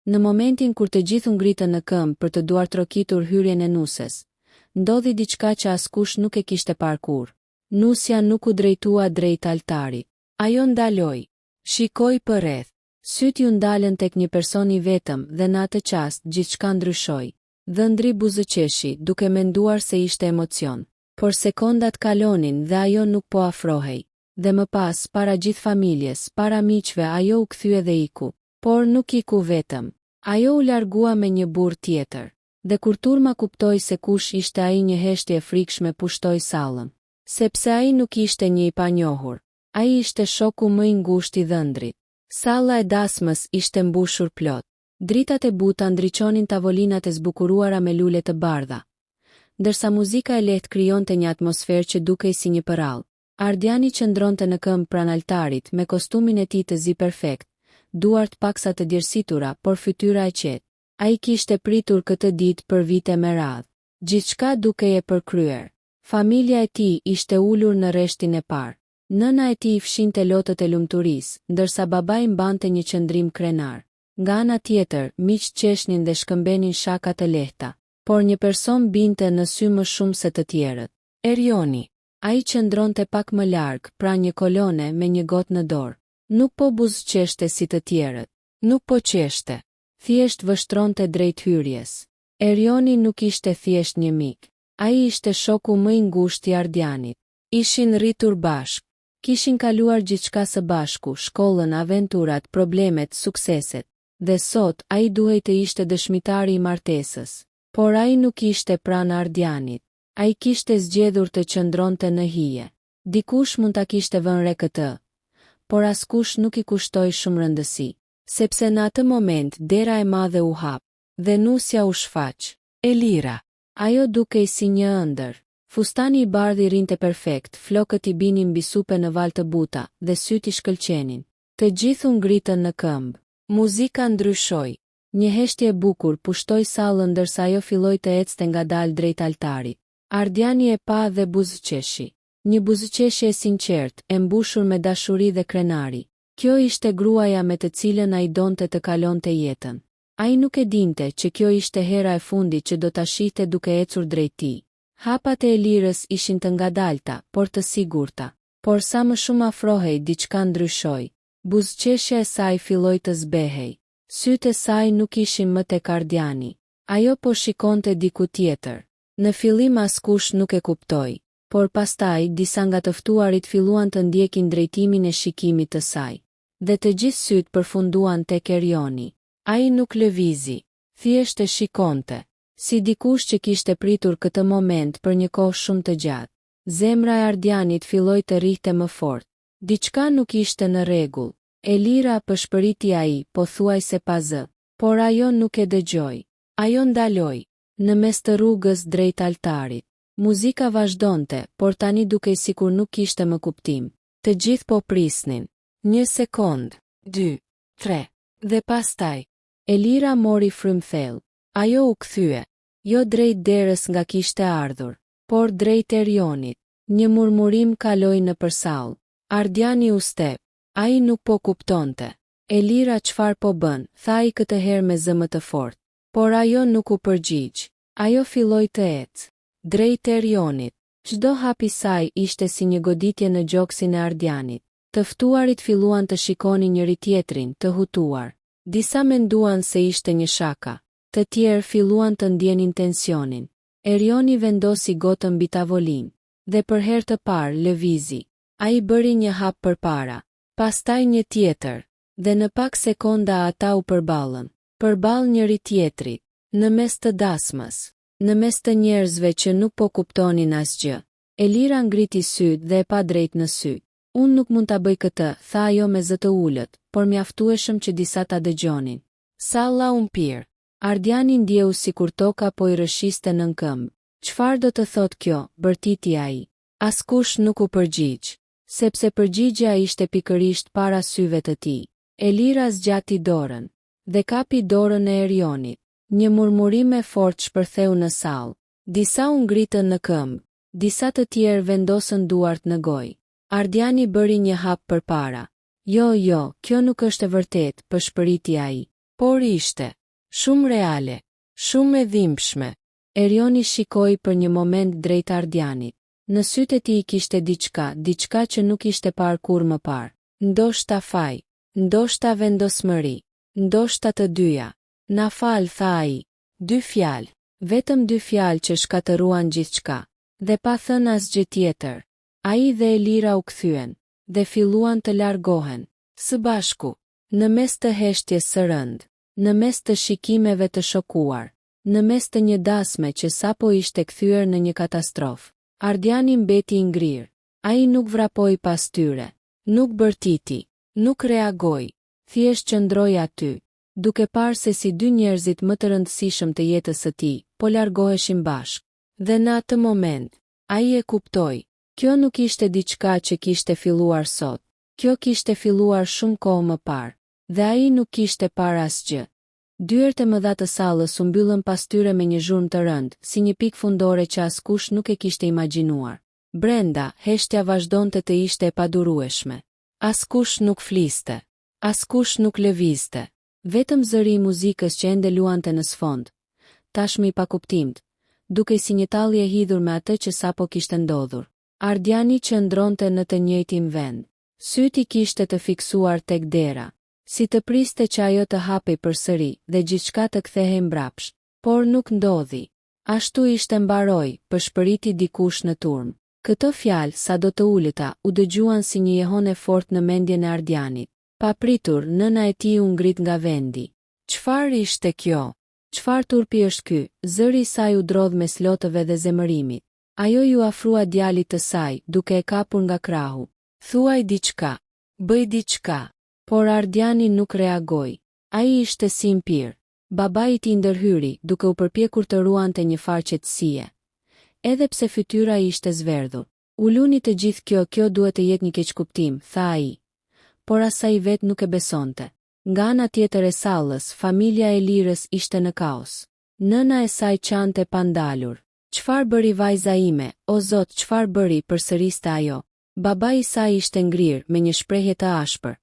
Në momentin kur të gjithë u ngritën në këmbë për të duartrokitur hyrjen e Nuses, ndodhi diçka që askush nuk e kishte parë kurrë. Nusja nuk u drejtua drejt altarit. Ajo ndaloi. Shikoi përreth. Syt ju ndalën tek një person i vetëm dhe në atë qast gjithçka ndryshoi. Dhëndri buzëqeshi duke menduar se ishte emocion. Por sekondat kalonin dhe ajo nuk po afrohej. Dhe më pas, para gjithë familjes, para miqve, ajo u kthye dhe iku. Por nuk iku vetëm. Ajo u largua me një burr tjetër. Dhe kur Turma kuptoi se kush ishte ai, një heshtje e frikshme pushtoi sallën. Sepse ai nuk ishte një i panjohur. Ai ishte shoku më i ngushtë i dhëndrit. Salla e dasmës ishte mbushur plot. Dritat e buta ndriçonin tavolinat e zbukuruara me lule të bardha, ndërsa muzika e lehtë krijonte një atmosferë që dukej si një përrall. Ardiani qëndronte në këmbë pranë altarit me kostumin e tij të zi perfekt, duart paksa të djersitura, por fytyra e qetë. Ai kishte pritur këtë ditë për vite me radhë. Gjithçka dukej e përkryer. Familja e tij ishte ulur në rreshtin e parë. Nëna e tij fshinte lotët e lumturisë, ndërsa babai mbante një qëndrim krenar. Nga ana tjetër, miqt qeshnin dhe shkëmbenin shaka të lehta, por një person binte në sy më shumë se të tjerët. Erioni. Ai qëndronte pak më larg, pranë një kolone me një gotë në dorë. Nuk po buzëqeshte si të tjerët. Nuk po qeshte. Thjesht vështronte drejt hyrjes. Erioni nuk ishte thjesht një mik. Ai ishte shoku më i ngushtë i Ardianit. Ishin rritur bashkë. Kishin kaluar gjithçka së bashku, shkollën, aventurat, problemet, sukseset. Dhe sot, ai duhej të ishte dëshmitari i martesës. Por ai nuk ishte pranë Ardianit. Ai kishte zgjedhur të qëndronte në hije. Dikush mund ta kishte vënë re këtë, por askush nuk i kushtoi shumë rëndësi, sepse në atë moment dera e madhe u hap, dhe Nusja u shfaq. Elira. Ajo dukej si një ëndër. Fustani i bardhë i rinte perfekt, flokët i binin mbi supe në val të buta, dhe syt i shkëlqenin. Të gjithë u ngritën në këmbë. Muzika ndryshoi. Një heshtje e bukur pushtoi sallën ndërsa ajo filloi të ecte ngadalë drejt altarit. Ardiani e pa dhe buzëqeshi. Një buzëqeshje e sinqertë, e mbushur me dashuri dhe krenari. Kjo ishte gruaja me të cilën ai donte të kalonte jetën. Ai nuk e dinte që kjo ishte hera e fundit që do ta shihte duke ecur drejt tij. Hapat e Elirës ishin të ngadalta, por të sigurta. Por sa më shumë afrohej, diçka ndryshoi. Buzëqeshja e saj filloi të zbehej. Sytë e saj nuk ishin më tek Ardiani. Ajo po shikonte diku tjetër. Në fillim askush nuk e kuptoi, por pastaj disa nga të ftuarit filluan të ndjekin drejtimin e shikimit të saj. Dhe të gjithë sytë përfunduan tek Erioni. Ai nuk lëvizi, thjesht e shikonte, si dikush që kishte pritur këtë moment për një kohë shumë të gjatë. Zemra e Ardianit filloi të rrihte më fort. Diçka nuk ishte në rregull. Elira përshpëriti ai, pothuajse pa zë, por ajo nuk e dëgjoi. Ajo ndaloi në mes të rrugës drejt altarit. Muzika vazhdonte, por tani dukej sikur nuk kishte më kuptim. Të gjithë po prisnin. 1 sekond, 2, 3, dhe pastaj Elira mori frymthell. Ajo u kthye, jo drejt derës nga kishte ardhur, por drejt Erionit. Një murmurim kaloi në përsallë. Ardiani u step. Ai nuk po kuptonte. Elira çfarë po bën, tha ai këtë herë me zë më të fortë. Por ajo nuk u përgjigj. Ajo filloi të ecë drejt Erionit. Çdo hap i saj ishte si një goditje në gjoksin e Ardianit. Të ftuarit filluan të shikonin njëri tjetrin, të hutuar. Disa menduan se ishte një shaka. Të tjerë filluan të ndjenin tensionin. Erioni vendosi gotën mbi tavolinë dhe për herë të parë lëvizi. Ai bëri një hap përpara, pastaj një tjetër, dhe në pak sekonda ata u përballën. Përballë njëri tjetrit, në mes të dasmës, në mes të njerëzve që nuk po kuptonin asgjë. Elira ngriti syt dhe e pa drejt në sy. Unë nuk mund ta bëj këtë, tha ajo me zë të ulët, por mjaftueshëm që disa ta dëgjonin. Salla u mpir. Ardiani ndjeu sikur toka po i rëshiste nën këmbë. Çfarë do të thot kjo, bërtiti ai. Askush nuk u përgjigj, sepse përgjigjja ishte pikërisht para syve të tij. Elira zgjati dorën dhe kapi dorën e Erionit. Një murmurim e fortë shpërtheu në sallë. Disa u ngritën në këmbë, disa të tjerë vendosën duart në gojë. Ardiani bëri një hap përpara. Jo, kjo nuk është e vërtetë, përshpëriti ai. por ishte shumë reale, shumë e dhimbshme. Erioni shikoi për një moment drejt Ardianit. Në sytë e tij kishte diçka që nuk ishte parë kurrë më parë. Ndoshta faj, ndoshta vendosmëri, ndoshta të dyja. Na fal, tha ai. 2 fjalë, vetëm 2 fjalë që shkatëruan gjithçka. Dhe pa thënë asgjë tjetër, ai dhe Elira u kthyen dhe filluan të largohen së bashku, në mes të heshtjes së rënd, në mes të shikimeve të shokuar, në mes të një dasme që sapo ishte kthyer në një katastrofë. Ardiani mbeti i ngrirë. Ai nuk vrapoi pas tyre, nuk bërtiti, nuk reagoi, thjesht qëndroi aty, duke parë se si 2 njerëzit më të rëndësishëm të jetës së tij po largoheshin bashkë. Dhe në atë moment, ai e kuptoi, kjo nuk ishte diçka që kishte filluar sot, kjo kishte filluar shumë kohë më parë, dhe ai nuk kishte parë asgjë. Dyert e mëdha të sallës u mbyllën pas tyre me një zhurmë të rëndë, si një pikë fundore që askush nuk e kishte imagjinuar. Brenda, heshtja vazhdonte të ishte e padurueshme. Askush nuk fliste, askush nuk lëvizte, vetëm zëri i muzikës që ende luante në sfond, tashmë i pakuptimt, duke si një talli e hidhur me atë që sapo kishte ndodhur. Ardiani qëndronte në të njëjtin vend. Syti kishte të fiksuar tek dera, si të priste që ajo të hapej përsëri dhe gjithçka të kthehej mbrapsht, por nuk ndodhi. Ashtu ishte mbaroi, përshpëriti dikush në turm. Këto fjalë, sado të ulëta, u dëgjuan si një jehone fort në mendjen e Ardianit. Papritur, nëna e tij u ngrit nga vendi. Çfarë ishte kjo? Çfarë turpi është ky? Zëri i saj u drodh mes lotëve dhe zemërimit. Ajo ju afrua djalit të saj, duke e kapur nga krahu. Thuaj diçka, bëj diçka. Por Ardiani nuk reagoi. Ai ishte si impir. Babai i tij ndërhyri, duke u përpjekur të ruante një farë qetësie. Edhe pse fytyra ishte zverdhur. U luni të gjithë kjo duhet të jetë një keqkuptim, tha ai. Por asaj vet nuk e besonte. Nga ana tjetër e sallës, familja e Elirës ishte në kaos. Nëna e saj qante pa ndalur. Çfarë bëri vajza ime, o Zot, çfarë bëri, përsëriste ajo. Babai i saj ishte ngrirë me një shprehje të ashpër,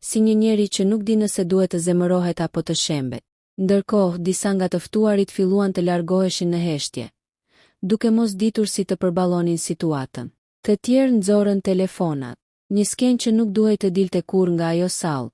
si një njeri që nuk di nëse duhet të zemërohet apo të shembet. Ndërkohë, disa nga të ftuarit filluan të largoheshin në heshtje, duke mos ditur si të përballonin situatën. Të tjerë nxorën telefonat, një skenë që nuk duhej të dilte kurrë nga ajo sallë,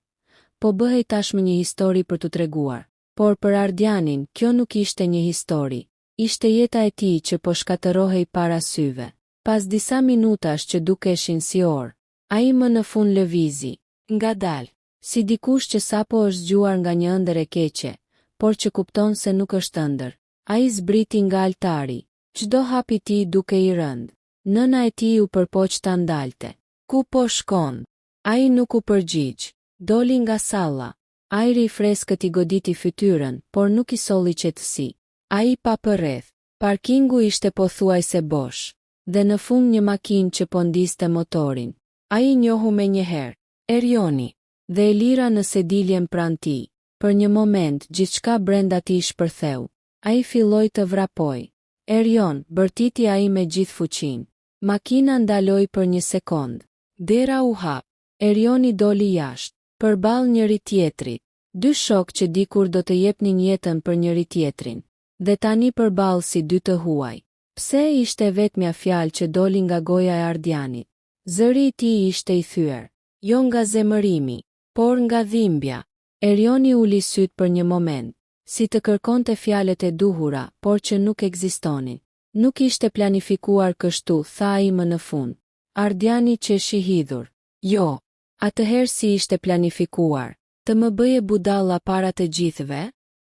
po bëhej tashmë një histori për t'u treguar. Por për Ardianin, kjo nuk ishte një histori, ishte jeta e tij që po shkatërohej para syve. Pas disa minutash që dukeshin si orë, ai më në fund lëvizi, ngadalë, si dikush që sapo është zgjuar nga një ëndër e keqe, por që kupton se nuk është ëndër. Ai zbriti nga altari, çdo hap i tij duke i rënd. Nëna e tij u përpoq ta ndalte. Ku po shkon? Ai nuk u përgjigj. Doli nga salla. Ajri i freskët i goditi fytyrën, por nuk i solli qetësi. Ai pa përreth. Parkingu ishte pothuajse bosh, dhe në fund një makinë që po ndiste motorin. Ai njohu menjëherë Erioni dhe Elira në sediljen pranë tij. Për një moment gjithçka brenda tij shpërtheu. Ai filloi të vrapoj. Erion, bërtiti ai me gjithë fuqinë. Makina ndaloi për një sekond. Dera u hap. Erioni doli jashtë, përballë njëri tjetrit. 2 shok që dikur do të jepnin jetën për njëri tjetrin, dhe tani përballë si 2 të huaj. Pse ishte vetmja fjalë që doli nga goja e Ardianit. Zëri i tij ishte i thyer, jo nga zemërimi, por nga dhimbja. Erioni uli syt për një moment, si të kërkonte fjalët e duhura, por që nuk ekzistonin. Nuk ishte planifikuar kështu, tha ai më në fund. Ardiani qeshi hidhur. Jo, atëherë si ishte planifikuar, të më bëje budalla para të gjithëve?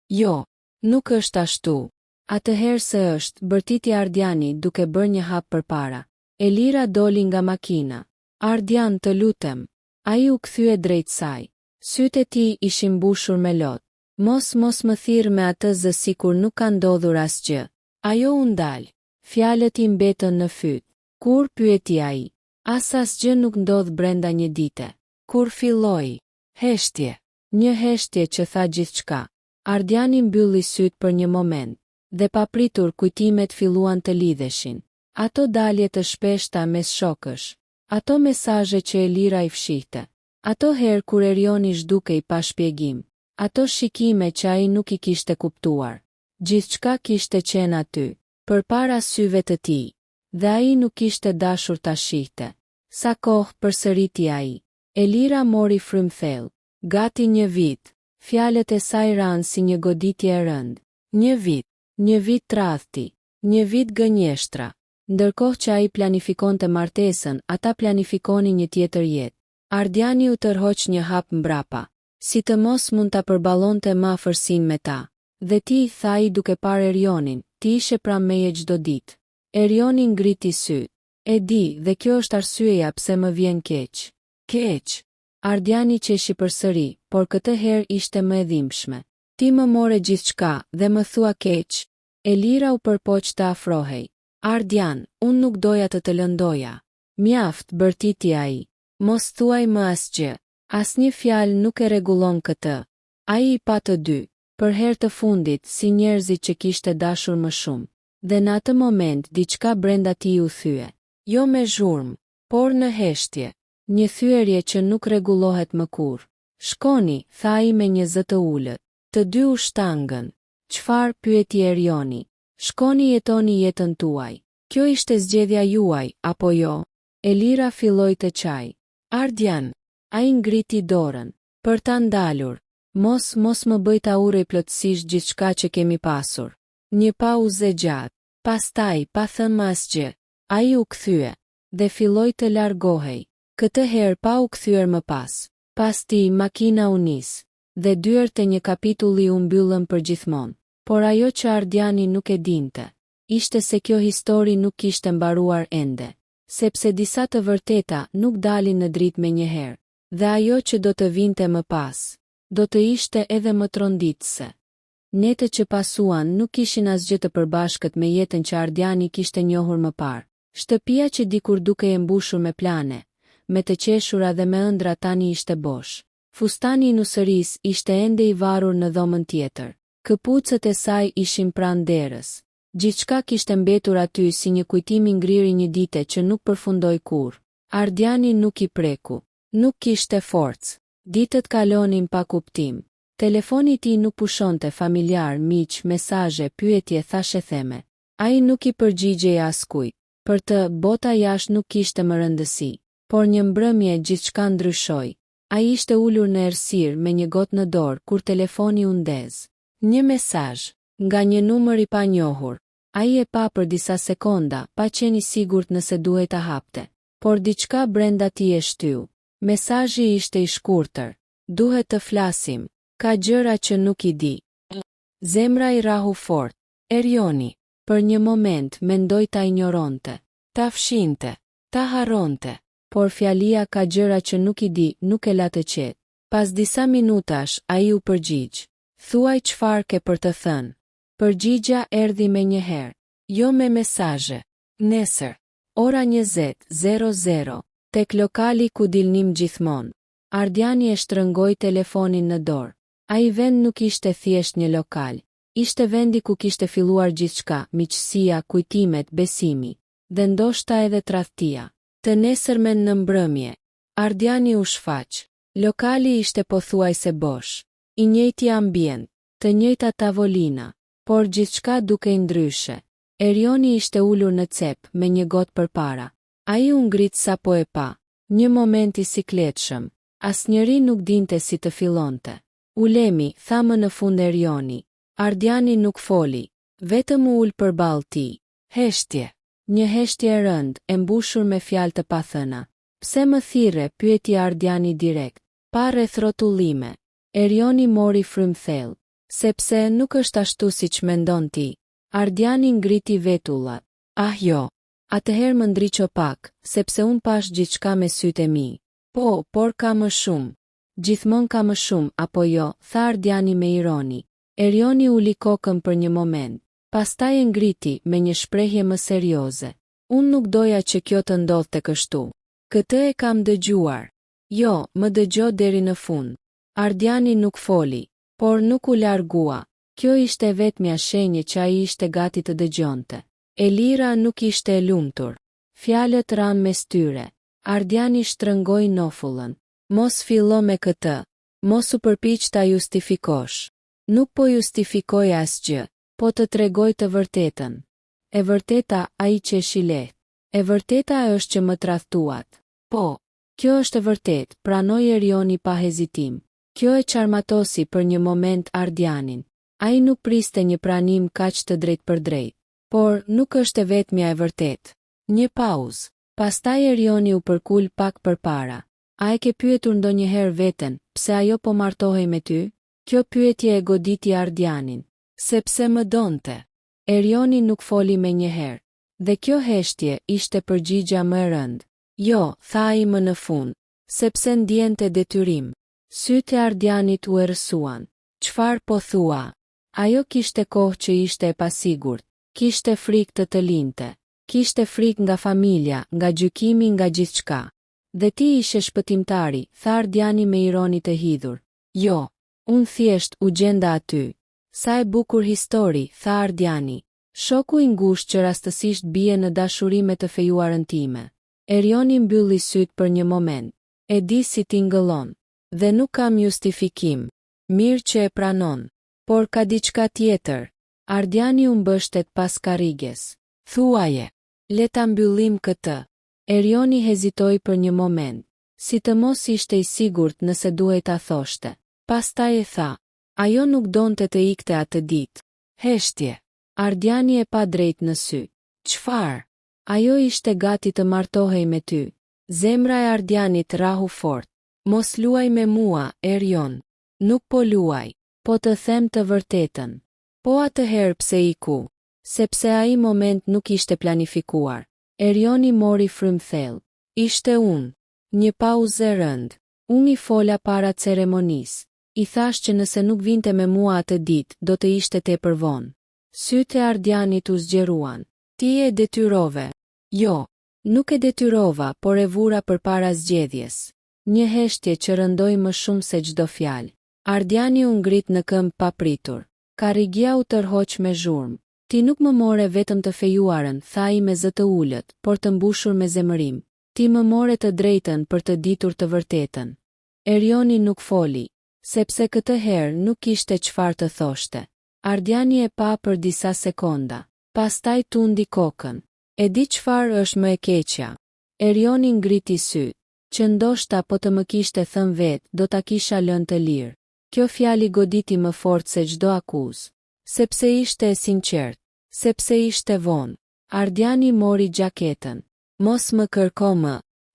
Jo, nuk është ashtu. Atëherë se është, bërtiti Ardiani duke bërë një hap përpara. Elira doli nga makina. Ardian, të lutem. Ai u kthye drejt saj. Sytë e tij ishin mbushur me lot. Mos më thirr me atë zë sikur nuk ka ndodhur asgjë. Ajo u ndal. Fjalët i mbetën në fyt. Kur, pyeti ai. Asgjë nuk ndodh brenda një dite. Kur filloi? Heshtje. Një heshtje që tha gjithçka. Ardiani mbylli syt për një moment, dhe papritur kujtimet filluan të lidheshin. Ato dalje të shpeshta mes shokësh. Ato mesazhe që Elira i fshihte. Ato herë kur Erioni zhdukej pa shpjegim. Ato shikime që ai nuk i kishte kuptuar. Gjithçka kishte qenë aty, përpara syve të tij, dhe ai nuk kishte dashur ta shihte. Sa kohë përsëriti ai. Elira mori frymthell. Gati 1 vit. Fjalët e saj ranë si një goditje e rëndë. 1 vit tradhti, 1 vit gënjeshtra. Ndërkohë që ai planifikonte martesën, ata planifikonin një tjetër jetë. Ardiani u tërhoq një hap mbrapa. Si të mos mund ta përballonte më afërsinë me ta. Dhe ti, tha ai duke parë Erionin, ti ishe pranë meje çdo ditë. Erioni ngriti sy. E di, dhe kjo është arsyeja pse më vjen keq. Keq. Ardiani qeshi përsëri, por këtë herë ishte më e dhimbshme. Ti më more gjithçka dhe më thua keq. Elira u përpoq të afrohej. Ardian, unë nuk doja të lëndoja. Mjaft, bërtiti ai. Mos thuaj më asgjë. Asnjë fjalë nuk e rregullon këtë. Ai i pa të dy, për herë të fundit si njerëzit që kishte dashur më shumë. Dhe në atë moment diçka brenda tij u thye. Jo me zhurmë, por në heshtje. Një thyerje që nuk rregullohet më kurrë. Shkoni, tha ai me një zë të ulët. Të dy u shtangën. Çfarë, pyeti Erioni. Shkoni jetoni jetën tuaj. Kjo ishte zgjedhja juaj, apo jo? Elira filloi të çaj. Ardian. Ai ngriti dorën. Për ta ndalur. Mos më bëj ta urrej plotësisht gjithçka që kemi pasur. Një pauzë gjatë. Pastaj, pa thënë më asgjë, ai u kthye dhe filloi të largohej. Këtë herë pa u kthyer më pas. Pas ti, makina u nis. Dhe dyert e një kapitulli u mbyllën përgjithmonë. Por ajo që Ardiani nuk e dinte, ishte se kjo histori nuk kishte mbaruar ende. Sepse disa të vërteta nuk dalin në dritë menjëherë. Dhe ajo që do të vinte më pas, do të ishte edhe më tronditëse. Netët që pasuan nuk kishin asgjë të përbashkët me jetën që Ardiani kishte njohur më parë. Shtëpia që dikur duke e mbushur me plane, me të qeshura dhe me ëndra tani ishte bosh. Fustani i nusëris ishte ende i varur në dhomën tjetër. Këpucët e saj ishin pranë derës. Gjithçka kishte mbetur aty si një kujtim i ngriri një dite që nuk përfundoi kurrë. Ardiani nuk i preku. Nuk kishte forcë. Ditët kalonin pa kuptim. Telefoni i tij nuk pushonte, familjar, miq, mesazhe, pyetje, thashe theme. Ai nuk i përgjigjej askujt. Për të, bota jashtë nuk kishte më rëndësi. Por një mbrëmje gjithçka ndryshoi. Ai ishte ulur në errësirë me një gotë në dorë kur telefoni u ndez. Një mesazh nga një numër i panjohur. Ai e pa për disa sekonda, pa qenë i sigurt nëse duhej ta hapte. Por diçka brenda tij e shtyu. Mesazhi ishte i shkurtër. Duhet të flasim. Ka gjëra që nuk i di. Zemra i rahu fort. Erioni. Për një moment mendoi ta injoronte. Ta fshinte. Ta harronte. Por fjalia ka gjëra që nuk i di nuk e la të qetë. Pas disa minutash ai u përgjigj. Thuaj çfarë ke për të thënë. Përgjigja erdhi me njëherë. Jo me mesazhe. Nesër. Ora 20:00. Tek lokali ku dilnim gjithmonë. Ardiani e shtrëngoi telefonin në dorë. Ai vend nuk ishte thjesht një lokal. Ishte vendi ku kishte filluar gjithçka, miqësia, kujtimet, besimi. Dhe ndoshta edhe tradhtia. Të nesërmen në mbrëmje. Ardiani u shfaq. Lokali ishte pothuajse bosh. I njëjti ambient, të njëjta tavolina, por gjithçka dukej ndryshe. Erioni ishte ulur në cep me një gotë përpara. Ai u ngrit sapo e pa. Një moment i sikletshëm. Asnjëri nuk dinte si të fillonte. Ulemi, tha më në fund Erioni. Ardiani nuk foli, vetëm u ul përballë tij. Heshtje. Një heshtje e rëndë, e mbushur me fjalë të pathëna. Pse më thirre, pyeti Ardiani direkt. Pa rreth rrotullime. Erioni mori frymthell. Sepse nuk është ashtu siç mendon ti. Ardiani ngriti vetullat. Ah jo. Atëherë më ndriço pak, sepse unë pash gjithçka me sytë e mi. Po, por ka më shumë. Gjithmonë ka më shumë, apo jo, tha Ardiani me ironi. Erioni uli kokën për një moment. Pastaj e ngriti me një shprehje më serioze. Unë nuk doja që kjo të ndodhte kështu. Këtë e kam dëgjuar. Jo, më dëgjo deri në fund. Ardiani nuk foli, por nuk u largua. Kjo ishte vetmja shenjë që ai ishte gati të dëgjonte. Elira nuk ishte e lumtur. Fjalët ranë mes tyre. Ardiani shtrëngoi nofullën. Mos fillo me këtë. Mos u përpiq ta justifikosh. Nuk po justifikoj asgjë, po të tregoj të vërtetën. E vërteta ai që shilet. E vërteta është që më tradhtuat. Po, kjo është e vërtet, pranoi Erioni pa hezitim. Kjo e qarmatosi për një moment Ardianin. Ai nuk priste një pranim kaq të drejt për drejt. Por, nuk është e vetmja e vërtet. Një pauzë. Pastaj Erioni u përkul pak përpara. A e ke pyetur ndonjëherë veten, pse ajo po martohej me ty? Kjo pyetje e goditi Ardianin. Sepse më donte. Erioni nuk foli me njëherë. Dhe kjo heshtje ishte përgjigja më e rëndë. Jo, tha ai më në fund, sepse ndjente detyrim. Sytë e Ardianit u errësuan. Çfarë po thua? Ajo kishte kohë që ishte e pasigurt, kishte frikë të linte, kishte frikë nga familja, nga gjykimi, nga gjithçka. Dhe ti ishe shpëtimtari, tha Ardiani me ironi të hidhur. Jo, unë thjesht u gjenda aty. Sa e bukur histori, tha Ardiani. Shoku i ngushtë që rastësisht bie në dashuri me të fejuarën time. Erioni mbylli sytë për një moment. E di si ti ngëllon. Dhe nuk kam justifikim. Mirë që e pranon. Por ka diçka tjetër. Ardiani u mbështet pas karriges. Thuaje. Le ta mbyllim këtë. Erioni hezitoi për një moment. Si të mos ishte i sigurt nëse duhej ta thoshte. Pastaj e tha. Ajo nuk donte të ikte atë ditë. Heshtje. Ardiani e pa drejt në sy. Çfarë? Ajo ishte gati të martohej me ty. Zemra e Ardianit rahu fort. Mos luaj me mua, Erion. Nuk po luaj, po të them të vërtetën. Po atëherë pse iku? Sepse ai moment nuk ishte planifikuar. Erioni mori frymthell. Ishte unë. Një pauzë e rëndë. Unë i fola para ceremonisë. I thash që nëse nuk vinte me mua atë ditë, do të ishte tepër vonë. Sytë e Ardianit u zgjeruan. Ti e detyrove. Jo, nuk e detyrova, por e vura përpara zgjedhjes. Një heshtje që rëndoi më shumë se çdo fjalë. Ardiani u ngrit në këmbë papritur. Karrigia u tërhoq me zhurmë. Ti nuk më more vetëm të fejuarën, tha ai me zë të ulët, por të mbushur me zemërim. Ti më more të drejtën për të ditur të vërtetën. Erioni nuk foli, sepse këtë herë nuk kishte çfarë të thoshte. Ardiani e pa për disa sekonda. Pastaj tundi kokën. E di çfarë është më e keqja. Erioni ngriti syt, që ndoshta po të më kishte thënë vetë, do ta kisha lënë të lirë. Kjo fjali goditi më fort se çdo akuzë. Sepse ishte e sinqert, sepse ishte vonë. Ardiani mori gjaketën. Mos më kërko më,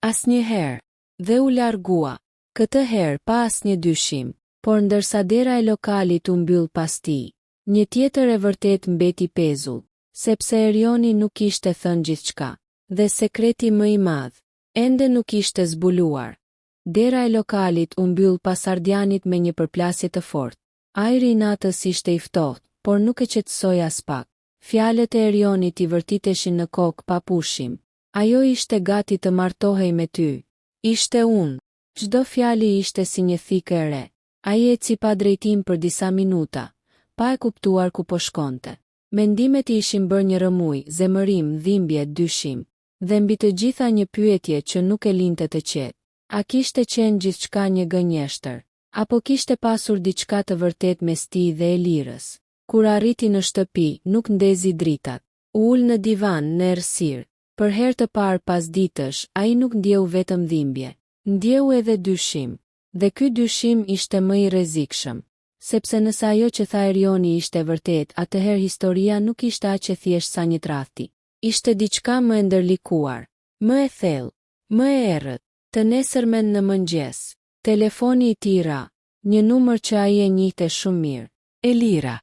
asnjëherë. Dhe u largua. Këtë herë pa asnjë dyshim, por ndërsa dera e lokalit u mbyll pas tij, një tjetër e vërtet mbeti pezull, sepse Erioni nuk kishte thënë gjithçka, dhe sekreti më i madh ende nuk ishte zbuluar. Dera e lokalit u mbyll pas Ardianit me një përplasje të fortë. Ajri i natës ishte i ftohtë, por nuk e qetësoi as pak. Fjalët e Erionit i vërtiteshin në kokë pa pushim. Ajo ishte gati të martohej me ty. Ishte unë. Çdo fjali ishte si një thikë e re. Ai eci pa drejtim për disa minuta, pa e kuptuar ku po shkonte. Mendimet i ishin bërë një rëmuj, zemërim, dhimbje, dyshim, dhe mbi të gjitha një pyetje që nuk e linte të qetë. A kishte qenë gjithçka një gënjeshtër, apo kishte pasur diçka të vërtet mes tij dhe Elirës? Kur arriti në shtëpi, nuk ndezi dritat. U ul në divan në errësirë. Për herë të parë pas ditësh, ai nuk ndjeu vetëm dhimbje, ndjeu edhe dyshim. Dhe ky dyshim ishte më i rrezikshëm, sepse nëse ajo që tha Erioni ishte vërtet, atëherë historia nuk ishte aq e thjeshtë sa një tradhti. Ishte diçka më e ndërlikuar, më e thellë, më e errët. Të nesërmen në mëngjes, telefoni i tij ra, një numër që ai e njihte shumë mirë. Elira.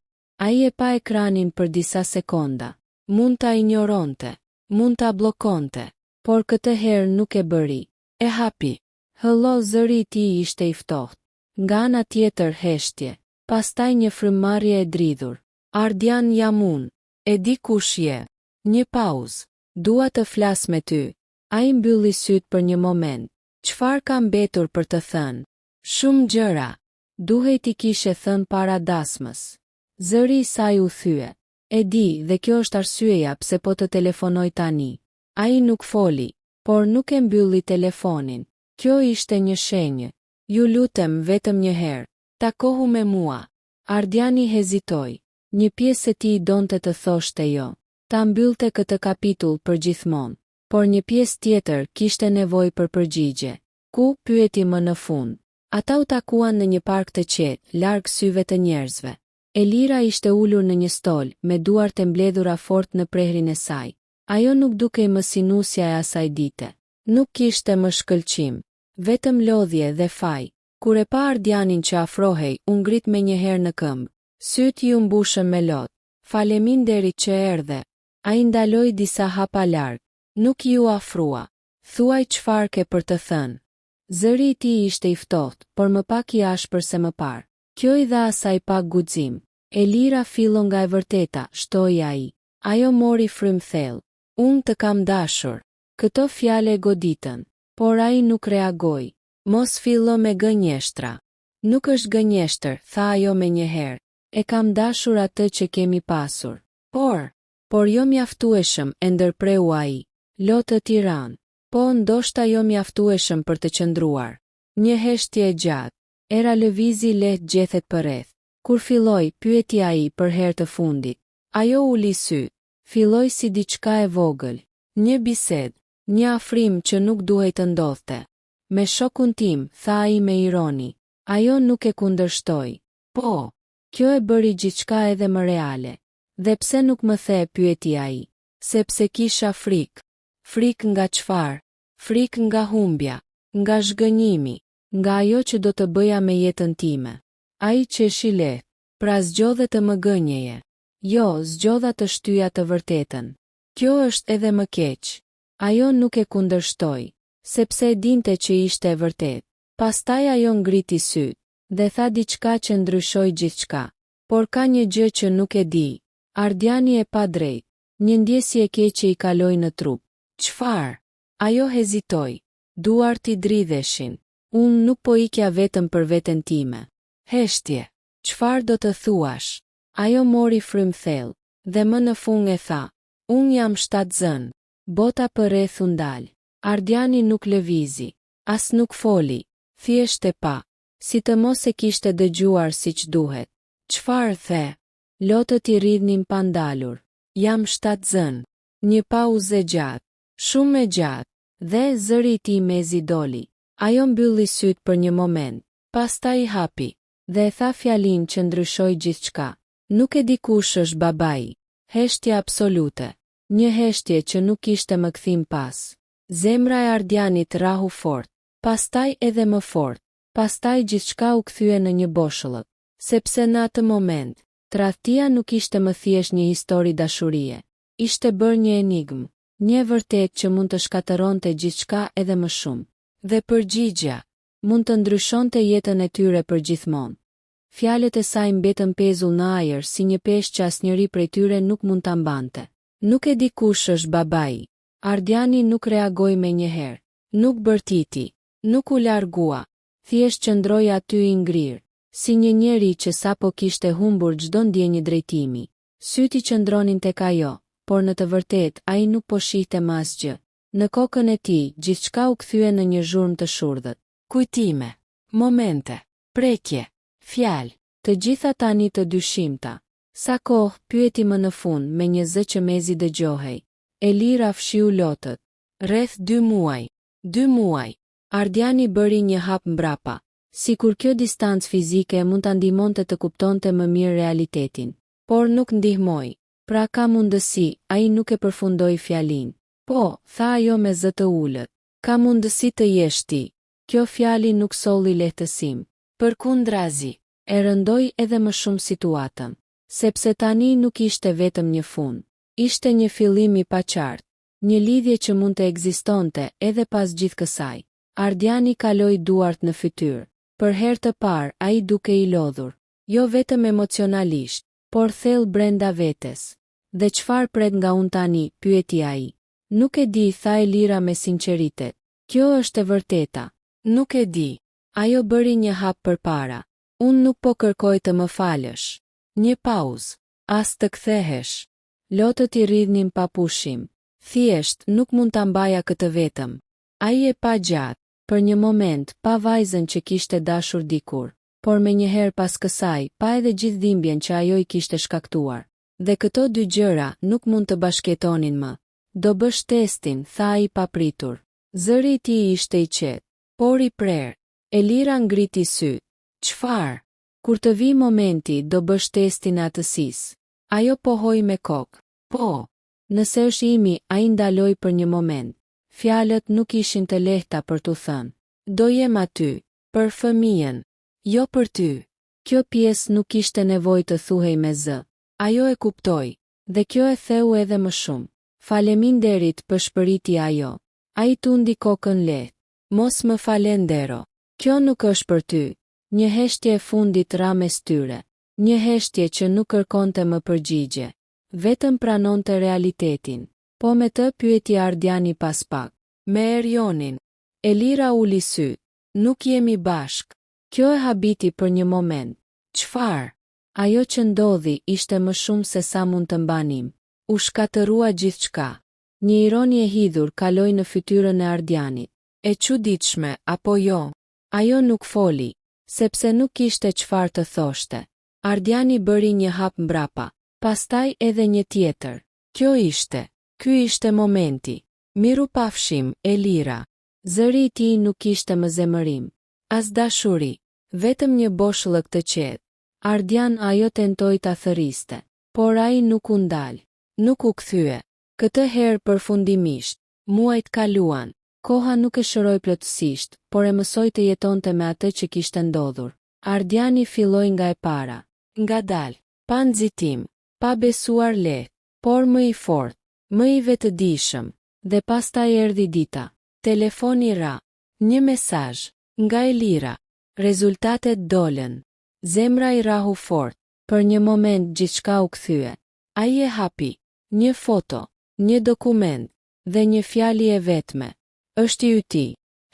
Ai e pa ekranin për disa sekonda. Mund ta injoronte, mund ta bllokonte, por këtë herë nuk e bëri. E hapi. Hëllo, zëri i tij ishte i ftohtë. Nga ana tjetër heshtje, pastaj një frymëmarrje e dridhur. Ardian, jam unë. E di kush je. Një pauzë. Dua të flas me ty. Ai mbylli syt për një moment. Çfarë ka mbetur për të thënë? Shumë gjëra. Duhej t'i kishe thënë para dasmës. Zëri i saj u thye. E di, dhe kjo është arsyeja pse po të telefonoj tani. Ai nuk foli, por nuk e mbylli telefonin. Kjo ishte një shenjë. Ju lutem vetëm një herë. Takohu me mua. Ardiani hezitoi. Një pjesë e tij donte të thoshte jo. Ta mbyllte këtë kapitull për gjithmonë. Por një pjesë tjetër kishte nevojë për përgjigje. Ku, pyeti më në fund. Ata u takuan në një park të qetë, larg syve të njerëzve. Elira ishte ulur në një stol, me duart e mbledhura fort në prehrin e saj. Ajo nuk dukej më si nusja e asaj dite. Nuk kishte më shkëlqim, vetëm lodhje dhe faj. Kur e pa Ardianin që afrohej, u ngrit me një herë në këmbë. Sytë ju mbushën me lot. Faleminderit që erdhe. Ai ndaloi disa hapa larg. Nuk ju afrua. Thuaj çfarë ke për të thënë. Zëri i tij ishte i ftohtë, por më pak i ashpër se më parë. Kjo i dha asaj pak guxim. Elira fillon nga e vërteta, shtoi ai. Ajo mori frym thellë. Unë të kam dashur. Këto fjale goditën, por ai nuk reagoi. Mos fillo me gënjeshtra. Nuk është gënjeshtër, tha ajo me një herë. E kam dashur atë që kemi pasur. Por jo mjaftueshëm, e ndërpreu ai. Lotë tiran. Po ndoshta jo mjaftueshëm për të qëndruar. Një heshtje e gjatë. Era lëvizi lehtë gjethet përreth. Kur filloi, pyeti ai për herë të fundit. Ajo uli sy. Filloi si diçka e vogël. Një bisedë, një afrim që nuk duhej të ndodhte. Me shokun tim, tha ai me ironi. Ajo nuk e kundërshtoi. Po, kjo e bëri gjithçka edhe më reale. Dhe pse nuk më the, pyeti ai. Sepse kisha frikë. Frikë nga çfarë? Frikë nga humbja, nga zhgënjimi, nga ajo që do të bëja me jetën time. Ai qeshi lehtë, pra zgjodhe të më gënjeje. Jo, zgjodha të shtyja të vërtetën. Kjo është edhe më keq. Ajo nuk e kundërshtoi, sepse e dinte që ishte e vërtetë. Pastaj ajo ngriti syt dhe tha diçka që ndryshoi gjithçka. Por ka një gjë që nuk e di. Ardiani e pa drejt. Një ndjesje e keqe i kaloi në trup. Çfarë? Ajo hezitoi. Duart i dridheshin. Unë nuk po ikja vetëm për veten time. Heshtje. Çfarë do të thuash? Ajo mori frym thellë dhe më në fund e tha. Unë jam shtatzën. Bota përreth u ndal. Ardiani nuk lëvizi, as nuk foli, thjesht e pa, si të mos e kishte dëgjuar siç duhet. Çfarë the? Lotët i rridhnin pa ndalur. Jam shtatzën. Një pauzë gjatë, shumë e gjatë, dhe zëri i tij mezi doli. Ajo mbylli syt për një moment, pastaj i hapi, dhe e tha fjalinë që ndryshoi gjithçka. Nuk e di kush është babai. Heshtje absolute. Një heshtje që nuk kishte më kthim pas. Zemra e Ardianit rahu fort, pastaj edhe më fort, pastaj gjithçka u kthye në një boshllëk, sepse në atë moment, tradhtia nuk ishte më thjesht një histori dashurie, ishte bërë një enigmë, një vërtet që mund të shkatëronte gjithçka edhe më shumë. Dhe përgjigja mund të ndryshonte jetën e tyre përgjithmonë. Fjalët e saj mbetën pezull në ajër si një peshë që asnjëri prej tyre nuk mund ta mbante. Nuk e di kush është babai. Ardiani nuk reagoi me një herë, nuk bërtiti, nuk u largua, thjesht qëndroi aty i ngrirë, si një njeri që sapo kishte humbur çdo ndjenjë drejtimi. Syti qëndronin tek ajo, por në të vërtetë ai nuk po shihte më asgjë. Në kokën e tij gjithçka u kthye në një zhurmë të shurdhët. Kujtime, momente, prekje, fjalë, të gjitha tani të dyshimta. Sa kohë, pyeti më në fund me një zë që mezi dëgjohej. Elira fshiu lotët. Rreth 2 muaj. 2 muaj. Ardiani bëri një hap mbrapa, sikur kjo distancë fizike mund ta ndihmonte të kuptonte më mirë realitetin. Por nuk ndihmoi. Pra ka mundësi, ai nuk e përfundoi fjalinë. Po, tha ajo me zë të ulët. Ka mundësi të jesh ti. Kjo fjali nuk solli lehtësim. Përkundrazi, e rëndoi edhe më shumë situatën. Sepse tani nuk ishte vetëm një fund. Ishte një fillim i paqartë. Një lidhje që mund të ekzistonte edhe pas gjithë kësaj. Ardiani kaloi duart në fytyrë. Për herë të parë, ai duke i lodhur. Jo vetëm emocionalisht, por thellë brenda vetes. Dhe çfarë pret nga unë tani, pyeti ai. Nuk e di, tha Elira me sinqeritet. Kjo është e vërteta. Nuk e di. Ajo bëri një hap përpara. Unë nuk po kërkoj të më falësh. Një pauzë. As të kthehesh. Lotët i rridhnin pa pushim. Thjesht nuk mund ta mbaja këtë vetëm. Ai e pa gjatë. Për një moment, pa vajzën që kishte dashur dikur, por me njëherë pas kësaj, pa edhe gjithë dhimbjen që ajo i kishte shkaktuar. Dhe këto dy gjëra nuk mund të bashkëjetonin më. Do bësh testin, tha ai papritur. Zëri i tij ishte i qetë, por i prerë. Elira ngriti sy. Çfarë? Kur të vi momenti, do bësh testin e atësisë. Ajo pohoi me kokë. Po. Nëse është imi, ai ndaloi për një moment. Fjalët nuk ishin të lehta për t'u thënë. Do jem aty, për fëmijën, jo për ty. Kjo pjesë nuk kishte nevojë të thuhej me zë. Ajo e kuptoi, dhe kjo e theu edhe më shumë. Faleminderit, përshpëriti ajo. Ai tundi kokën lehtë. Mos më falendero. Kjo nuk është për ty. Një heshtje e fundit ra mes tyre. Një heshtje që nuk kërkonte më përgjigje. Vetëm pranonte realitetin. Po me të pyeti Ardiani pas pak. Me Erionin. Elira uli sy. Nuk jemi bashk. Kjo e habiti për një moment. Çfarë? Ajo që ndodhi ishte më shumë se sa mund të mbanim. U shkatërua gjithçka. Një ironi e hidhur kaloi në fytyrën e Ardianit. E çuditshme, apo jo? Ajo nuk foli, sepse nuk kishte çfarë të thoshte. Ardiani bëri një hap mbrapa, pastaj edhe një tjetër. Ky ishte momenti. Miru pafshim, Elira. Zëri i tij nuk kishte më zemërim, as dashuri, vetëm një boshllëk të qetë. Ardian ajo tentoi ta thërriste, por ai nuk u ndal, nuk u kthye. Këtë herë përfundimisht, muajt kaluan. Koha nuk e shëroi plotësisht, por e mësoi të jetonte me atë që kishte ndodhur. Ardiani filloi nga e para, ngadalë, pa nxitim, pa besuar lehtë, por më i fortë, më i vetëdijshëm, dhe pastaj erdhi dita. Telefoni ra, një mesazh nga Elira. Rezultatet dolën. Zemra i rahu fort, për një moment gjithçka u kthye. Ai e hapi, një foto, një dokument, dhe një fjali e vetme. Është i yti.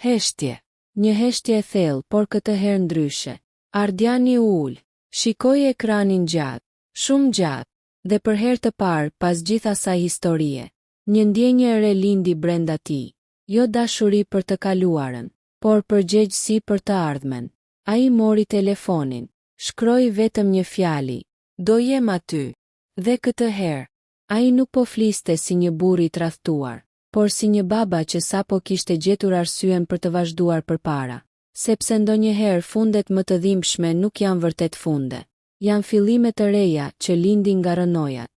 Heshtje. Një heshtje e thellë, por këtë herë ndryshe. Ardiani u ul. Shikoi ekranin gjatë, shumë gjatë, dhe për herë të parë pas gjithë asaj historie, një ndjenjë e re lindi brenda tij. Jo dashuri për të kaluarën, por përgjegjësi për të ardhmen. Ai mori telefonin, shkroi vetëm një fjali. Do jem aty. Dhe këtë herë, ai nuk po fliste si një burr i tradhtuar, por si një baba që sapo kishte gjetur arsyen për të vazhduar përpara, sepse ndonjëherë fundet më të dhimbshme nuk janë vërtet funde, janë fillime të reja që lindin nga rënojat.